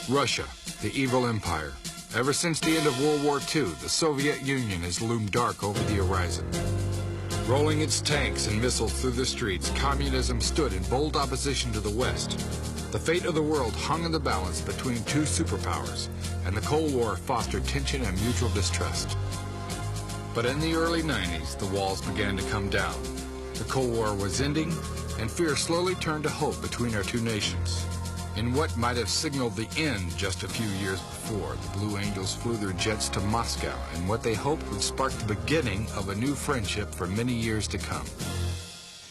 Russia, the evil empire. Ever since the end of World War II, the Soviet Union has loomed dark over the horizon. Rolling its tanks and missiles through the streets, communism stood in bold opposition to the West. The fate of the world hung in the balance between two superpowers, and the Cold War fostered tension and mutual distrust. But in the early 90s, the walls began to come down. The Cold War was ending, and fear slowly turned to hope between our two nations. In what might have signaled the end just a few years before, the Blue Angels flew their jets to Moscow in what they hoped would spark the beginning of a new friendship for many years to come.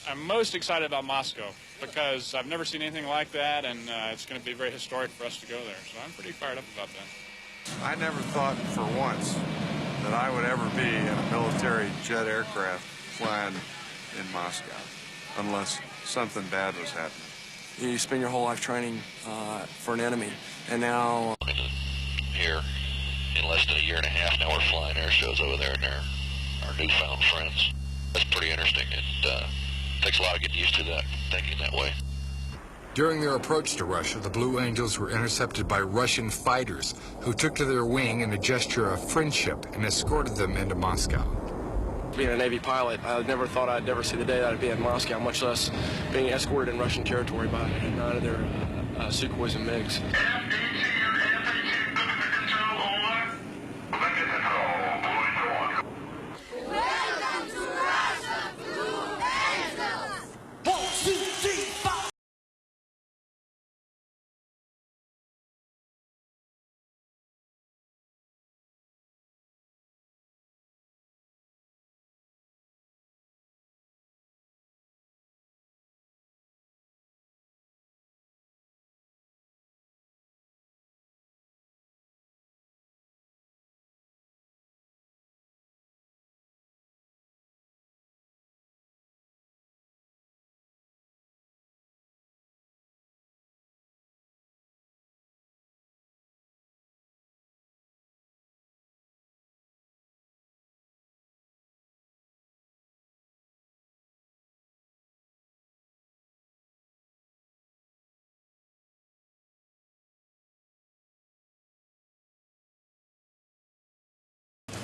I'm most excited about Moscow because I've never seen anything like that, and it's going to be very historic for us to go there. So I'm pretty fired up about that. I never thought for once that I would ever be in a military jet aircraft flying in Moscow, unless something bad was happening. You spend your whole life training for an enemy, and now... Here, in less than a year and a half, now we're flying air shows over there, and they're our newfound friends. That's pretty interesting. It takes a lot to get used to that, thinking that way. During their approach to Russia, the Blue Angels were intercepted by Russian fighters who took to their wing in a gesture of friendship and escorted them into Moscow. Being a Navy pilot, I never thought I'd ever see the day that I'd be in Moscow, much less being escorted in Russian territory by 9 of their Sukhois and MiGs.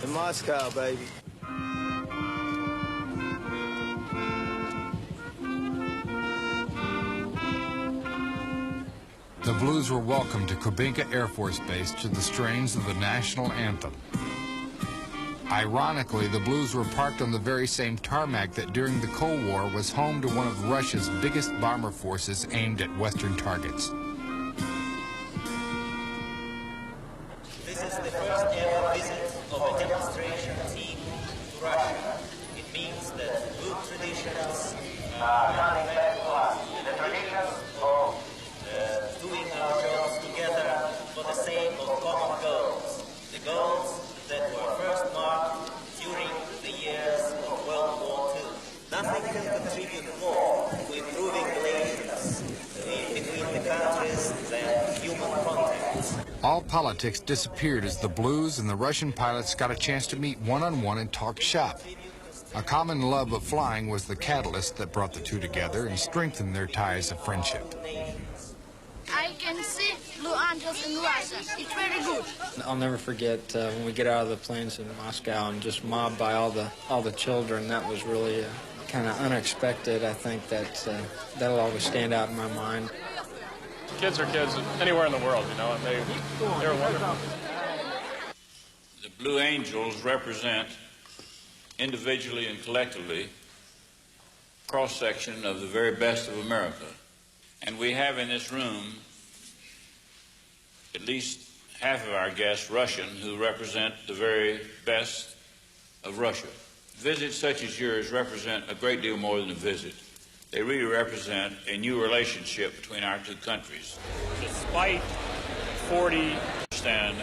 In Moscow, baby. The Blues were welcomed to Kubinka Air Force Base to the strains of the national anthem. Ironically, the Blues were parked on the very same tarmac that during the Cold War was home to one of Russia's biggest bomber forces aimed at Western targets. This is the first ever visit of a demonstration team to Russia. It means that good traditions are coming back to us. The traditions of doing our jobs together for the sake of common goals. The goals that were first marked during the years of World War II. Nothing can contribute more to improving relations between the countries than human contact. All politics disappeared as the Blues and the Russian pilots got a chance to meet one-on-one and talk shop. A common love of flying was the catalyst that brought the two together and strengthened their ties of friendship. I can see Blue Angels in Russia. It's very good. I'll never forget when we get out of the planes in Moscow and just mobbed by all the children. That was really kind of unexpected. I think that that'll always stand out in my mind. Kids are kids anywhere in the world, you know, and they're wonderful. The Blue Angels represent, individually and collectively, cross-section of the very best of America. And we have in this room at least half of our guests Russian, who represent the very best of Russia. Visits such as yours represent a great deal more than a visit. They really represent a new relationship between our two countries. Despite 40, understand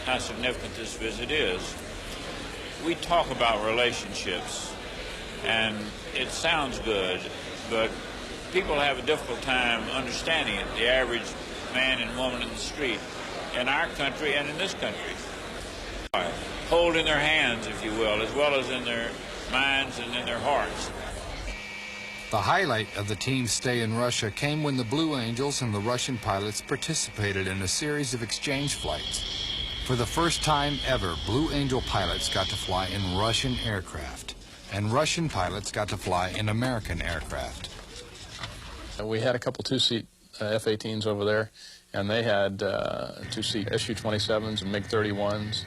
how significant this visit is. We talk about relationships, and it sounds good, but people have a difficult time understanding it, the average man and woman in the street, in our country and in this country. Hold in their hands, if you will, as well as in their minds and in their hearts. The highlight of the team's stay in Russia came when the Blue Angels and the Russian pilots participated in a series of exchange flights. For the first time ever, Blue Angel pilots got to fly in Russian aircraft, and Russian pilots got to fly in American aircraft. We had a couple two-seat F-18s over there, and they had two-seat Su-27s and MiG-31s,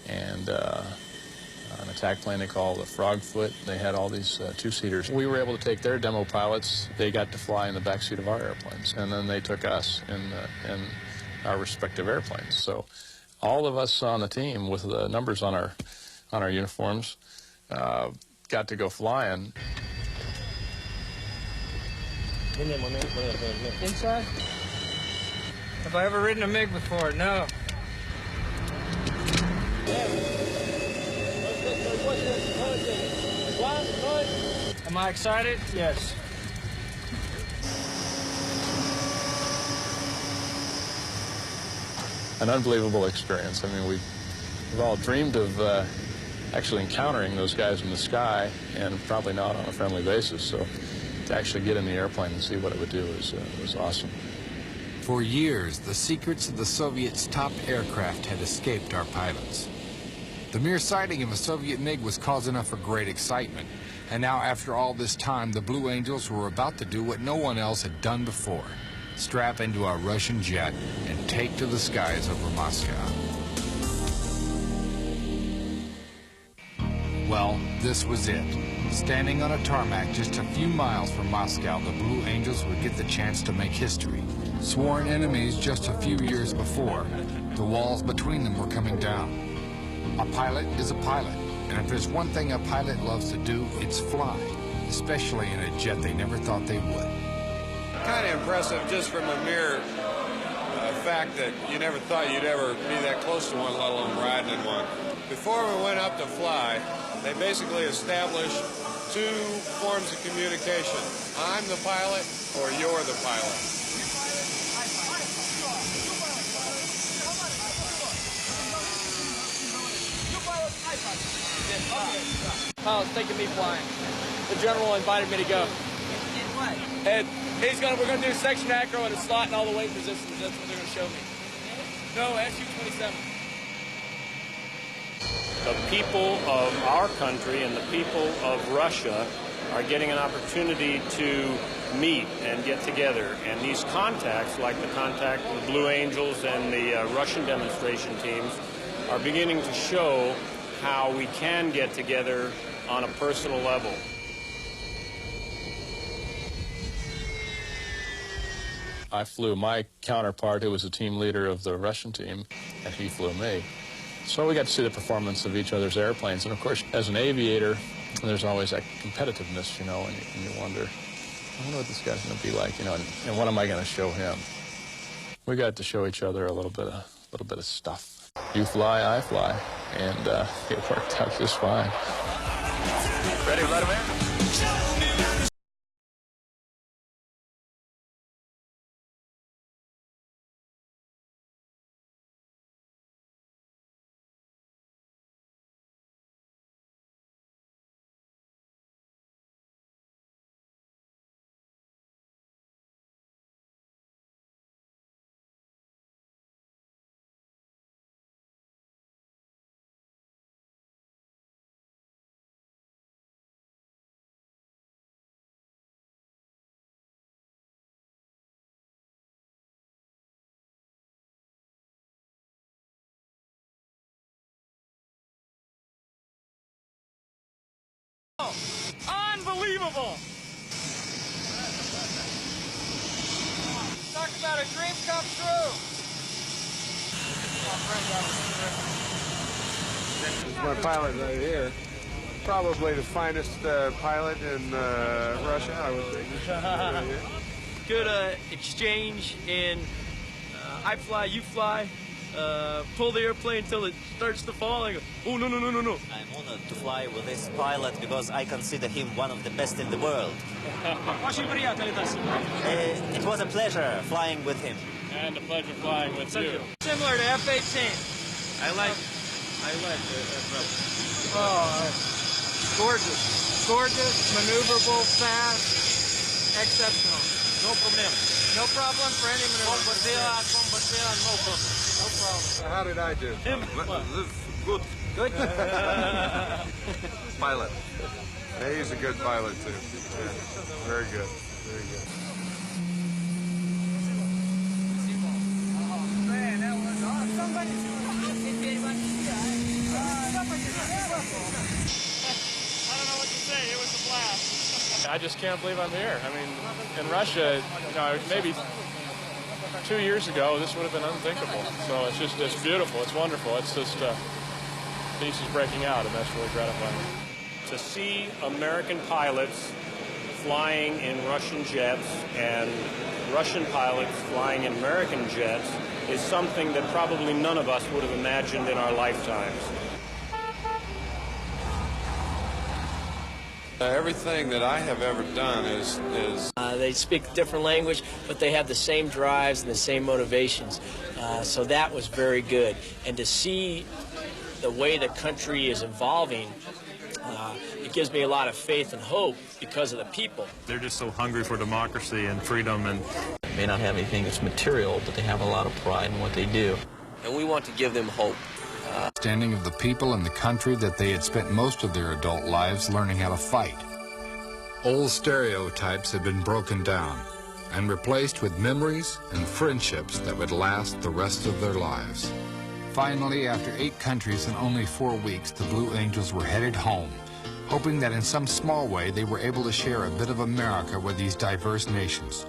and an attack plane they call the Frogfoot. They had all these two-seaters. We were able to take their demo pilots. They got to fly in the backseat of our airplanes, and then they took us in our respective airplanes. So all of us on the team with the numbers on our uniforms got to go flying. Inside? Have I ever ridden a MiG before? No. Am I excited? Yes. An unbelievable experience. I mean, we've all dreamed of actually encountering those guys in the sky, and probably not on a friendly basis. So to actually get in the airplane and see what it would do was awesome. For years, the secrets of the Soviets' top aircraft had escaped our pilots. The mere sighting of a Soviet MiG was cause enough for great excitement. And now, after all this time, the Blue Angels were about to do what no one else had done before: strap into a Russian jet and take to the skies over Moscow. Well, this was it. Standing on a tarmac just a few miles from Moscow, the Blue Angels would get the chance to make history. Sworn enemies just a few years before, the walls between them were coming down. A pilot is a pilot, and if there's one thing a pilot loves to do, it's fly, especially in a jet they never thought they would. Kind of impressive just from a mere fact that you never thought you'd ever be that close to one, let alone riding in one. Before we went up to fly, they basically established two forms of communication. I'm the pilot, or you're the pilot. Pilot's taking me flying. The general invited me to go. And we're gonna do section acro and a slot and all the weight positions. That's what they're gonna show me. No, Su-27. The people of our country and the people of Russia are getting an opportunity to meet and get together. And these contacts, like the contact with the Blue Angels and the Russian demonstration teams, are beginning to show how we can get together on a personal level. I flew my counterpart, who was the team leader of the Russian team, and he flew me. So we got to see the performance of each other's airplanes. And of course, as an aviator, there's always that competitiveness, you know, and you wonder, I wonder what this guy's going to be like, you know, and what am I going to show him? We got to show each other a little bit of stuff. You fly, I fly, and it worked out just fine. Ready to let him in? Unbelievable! Talk about a dream come true! This is my pilot right here. Probably the finest pilot in Russia, I would think. Good exchange in I fly, you fly. Pull the airplane until it starts to fall. I go, oh, no. I'm honored to fly with this pilot because I consider him one of the best in the world. It was a pleasure flying with him. And a pleasure flying with you. Similar to F-18. I like it. Oh, gorgeous. Gorgeous, maneuverable, fast. Exceptional. No problem. No problem for any maneuver. No problem. No problem. How did I do? Good. Good? Pilot. Yeah, he's a good pilot, too. Yeah. Very good. Very good. I just can't believe I'm here. I mean, in Russia, you know, maybe 2 years ago, this would have been unthinkable. So it's beautiful. It's wonderful. It's just, peace is breaking out, and that's really gratifying. To see American pilots flying in Russian jets and Russian pilots flying in American jets is something that probably none of us would have imagined in our lifetimes. Everything that I have ever done is they speak a different language, but they have the same drives and the same motivations. So that was very good. And to see the way the country is evolving, it gives me a lot of faith and hope because of the people. They're just so hungry for democracy and freedom, and may not have anything that's material, but they have a lot of pride in what they do. And we want to give them hope. Understanding of the people and the country that they had spent most of their adult lives learning how to fight. Old stereotypes had been broken down and replaced with memories and friendships that would last the rest of their lives. Finally, after 8 countries in only 4 weeks, the Blue Angels were headed home, hoping that in some small way they were able to share a bit of America with these diverse nations.